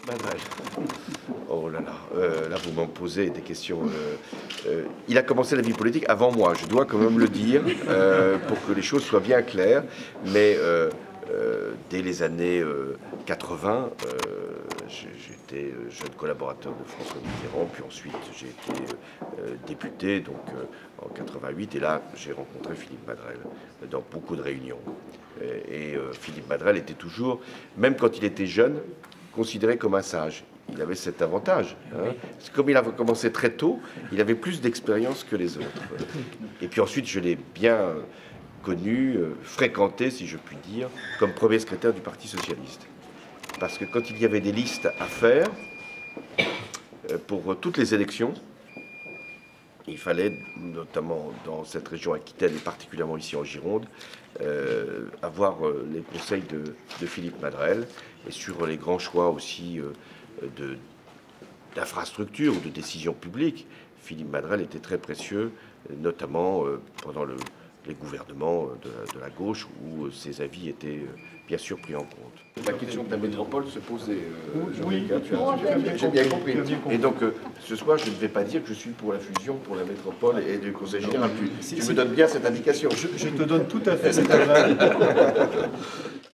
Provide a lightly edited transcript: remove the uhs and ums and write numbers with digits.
Madrel. Oh là là, là vous m'en posez des questions. Il a commencé la vie politique avant moi, je dois quand même le dire, pour que les choses soient bien claires. Mais dès les années 80, j'étais jeune collaborateur de François Mitterrand, puis ensuite j'ai été député, donc en 88, et là j'ai rencontré Philippe Madrel dans beaucoup de réunions. Et Philippe Madrel était toujours, même quand il était jeune, considéré comme un sage. Il avait cet avantage. Hein. Comme il avait commencé très tôt, il avait plus d'expérience que les autres. Et puis ensuite, je l'ai bien connu, fréquenté, si je puis dire, comme premier secrétaire du Parti socialiste. Parce que quand il y avait des listes à faire, pour toutes les élections, il fallait, notamment dans cette région Aquitaine et particulièrement ici en Gironde, avoir les conseils de Philippe Madrel, et sur les grands choix aussi d'infrastructures ou de décisions publiques. Philippe Madrel était très précieux, notamment pendant les gouvernements de la gauche, où ses avis étaient bien sûr pris en compte. La question de la métropole se posait, oui, j'ai bien compris. Et donc, ce soir, je ne vais pas dire que je suis pour la fusion, pour la métropole et du Conseil général. Tu me donnes bien cette indication. Je te donne tout à fait cette aval.